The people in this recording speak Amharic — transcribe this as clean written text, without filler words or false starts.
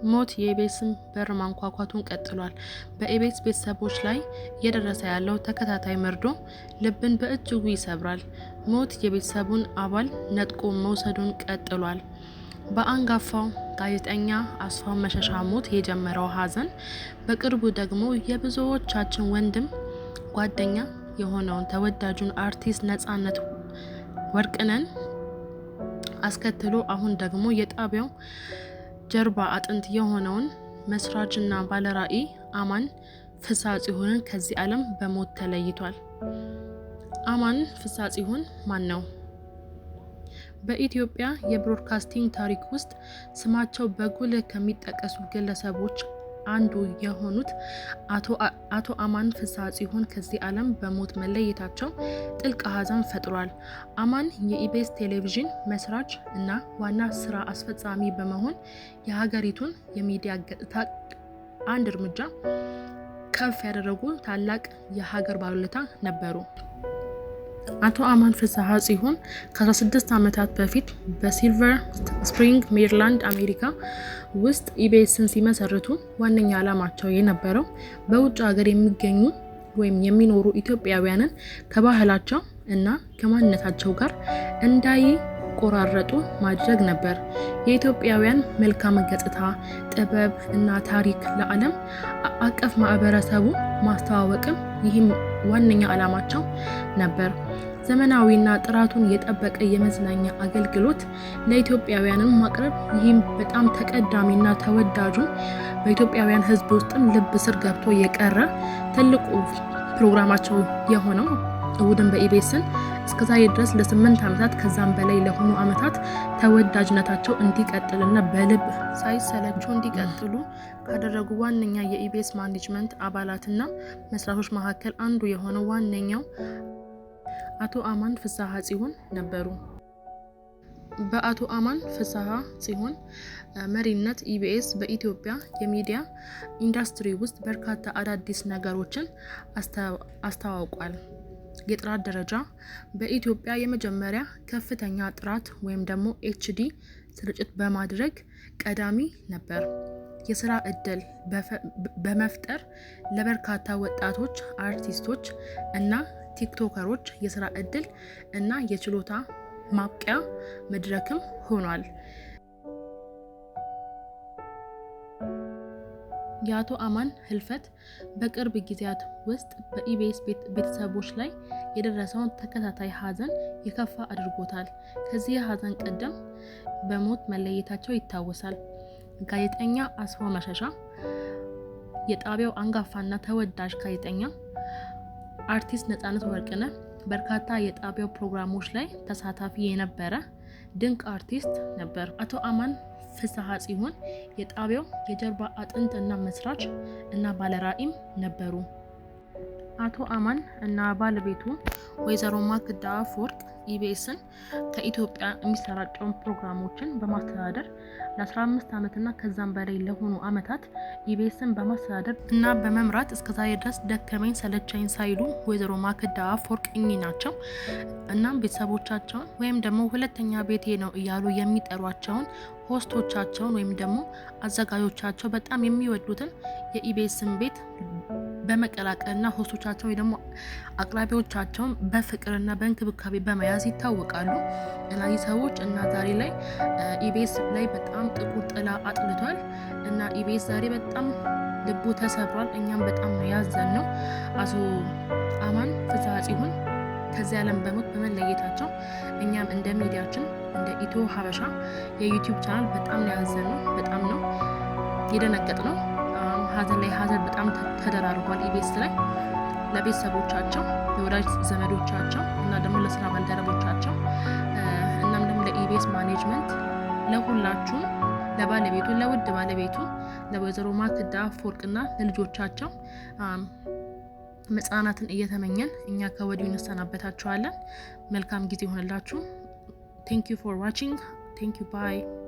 ሞት የኢቢኤስን በር ማንኳኳቱን ቀጥሏል። በኢቢኤስ ቤተሰቦች ላይ እየደረሰ ያለው ተከታታይ መርዶ ልብን በእጅጉ ይሰብራል። ሞት የቤተሰቡን አባል ነጥቆ መውሰዱን ቀጥሏል። በአንጋፋው ጋዜጠኛ አስፋው መሸሻ ሞት የጀመረው ሀዘን በቅርቡ ደግሞ የብዙዎቻችን ወንድም ጓደኛ የሆነውን ተወዳጁን አርቲስት ነጻነት ወርቅነህን አስከትሎ አሁን ደግሞ የጣቢያው ጀርባ አጥንት የሆነውን መስራችና ባለራዕይ አማን ፍስሐጽዮን ከዚህ ዓለም በሞት ተለይቷል። አማን ፍስሐጽዮን ማን ነው? በኢትዮጵያ የብሮድካስቲንግ ታሪክ ውስጥ ስማቸው በጉልህ ከሚጠቀሱ ግለሰቦች አንዱ የሆኑት አቶ አማን ፍስሐጽዮን ከዚህ ዓለም በሞት መለየታቸው ጥልቅ ሀዘን ፈጥሯል። አማን የኢቢኤስ ቴሌቪዥን መስራች እና ዋና ስራ አስፈጻሚ በመሆን የሀገሪቱን የሚዲያ ገጽታ አንድ እርምጃ ከፍ ያደረጉ ታላቅ የሀገር ባለውለታ ነበሩ። አቶ አማን ፍስሐጽዮን ከ16 ዓመታት በፊት በሲልቨር ስፕሪንግ ሜሪላንድ አሜሪካ ውስጥ ኢቢኤስን ሲመሰርቱ ዋነኛ ዓላማቸው የነበረው በውጭ ሀገር የሚገኙ ወይም የሚኖሩ ኢትዮጵያውያንን ከባህላቸው እና ከማንነታቸው ጋር እንዳይቆራረጡ ማድረግ ነበር። የኢትዮጵያውያን መልካም ገጽታ፣ ጥበብ እና ታሪክ ለዓለም አቀፍ ማህበረሰቡ ማስተዋወቅም ይህም ዋነኛ ዓላማቸው ነበር። ዘመናዊና ጥራቱን የጠበቀ የመዝናኛ አገልግሎት ለኢትዮጵያውያን ማቅረብ ይህም በጣም ተቀዳሚና ተወዳጁ በኢትዮጵያውያን ሕዝብ ውስጥም ልብ ስር ገብቶ የቀረ ትልቁ ፕሮግራማቸው የሆነው እሁድን በኢቢኤስን እስከዛሬ ድረስ ለ8 ዓመታት ከዛም በላይ ለሆኑ ዓመታት ተወዳጅነታቸው እንዲቀጥልና በልብ ሳይሰለቹ እንዲቀጥሉ ካደረጉ ዋነኛ የኢቢኤስ ማኔጅመንት አባላትና መስራቾች መካከል አንዱ የሆነው ዋነኛው አቶ አማን ፍስሐጽዮን ነበሩ። በአቶ አማን ፍስሐጽዮን መሪነት ኢቢኤስ በኢትዮጵያ የሚዲያ ኢንዱስትሪ ውስጥ በርካታ አዳዲስ ነገሮችን አስተዋውቋል። የጥራት ደረጃ በኢትዮጵያ የመጀመሪያ ከፍተኛ ጥራት ወይም ደግሞ ኤችዲ ስርጭት በማድረግ ቀዳሚ ነበር። የስራ እድል በመፍጠር ለበርካታ ወጣቶች አርቲስቶች እና ቲክቶከሮች የስራ እድል እና የችሎታ ማብቂያ መድረክም ሆኗል። የአቶ አማን ህልፈት በቅርብ ጊዜያት ውስጥ በኢቢኤስ ቤተሰቦች ላይ የደረሰውን ተከታታይ ሀዘን የከፋ አድርጎታል። ከዚህ ሀዘን ቀደም በሞት መለየታቸው ይታወሳል። ጋዜጠኛ አስፋው መሸሻ የጣቢያው አንጋፋና ተወዳጅ ጋዜጠኛ፣ አርቲስት ነጻነት ወርቅነህ በርካታ የጣቢያው ፕሮግራሞች ላይ ተሳታፊ የነበረ ድንቅ አርቲስት ነበር። አቶ አማን ፍስሐጽዮን የጣቢያው የጀርባ አጥንት እና መስራች እና ባለራዕይም ነበሩ። አቶ አማን እና ባለቤቱ ወይዘሮ ማክዳ አፈወርቅ ኢቢኤስን ከኢትዮጵያ የሚሰራጨውን ፕሮግራሞችን በማስተዳደር ለ15 ዓመትና ከዛም በላይ ለሆኑ ዓመታት ኢቢኤስን በማስተዳደር እና በመምራት እስከዛሬ ድረስ ደከመኝ ሰለቸኝ ሳይሉ ወይዘሮ ማክዳ አፈወርቅ እኚህ ናቸው። እናም ቤተሰቦቻቸውን ወይም ደግሞ ሁለተኛ ቤቴ ነው እያሉ የሚጠሯቸውን ሆስቶቻቸውን ወይም ደግሞ አዘጋጆቻቸው በጣም የሚወዱትን የኢቢኤስን ቤት በመቀላቀልና ሆስቶቻቸው ወይ ደግሞ አቅራቢዎቻቸውን በፍቅርና በእንክብካቤ በመያዝ ይታወቃሉ። እነዚህ ሰዎች እና ዛሬ ላይ ኢቢኤስ ላይ በጣም ጥቁር ጥላ አጥልቷል እና ኢቢኤስ ዛሬ በጣም ልቡ ተሰብሯል። እኛም በጣም ነው ያዘንነው። አቶ አማን ፍስሐጽዮን ከዚህ ዓለም በሞት በመለየታቸው እኛም እንደ ሚዲያችን እንደ ኢትዮ ሀበሻ የዩቲዩብ ቻናል በጣም ነው ያዘንነው። በጣም ነው የደነገጥነው። ሀዘን ላይ ሀዘን በጣም ተደራርቧል ኢቢኤስ ላይ ለቤተሰቦቻቸው፣ ለወዳጅ ዘመዶቻቸው እና ደግሞ ለስራ ባልደረቦቻቸው እናም ደግሞ ለኢቢኤስ ማኔጅመንት ለሁላችሁም ለባለቤቱ ለውድ ባለቤቱ ለወይዘሮ ማክዳ አፈወርቅና ለልጆቻቸው መጽናናትን እየተመኘን እኛ ከወዲሁ እንሰናበታችኋለን። መልካም ጊዜ ይሆንላችሁ። Thank you for watching. Thank you. Bye.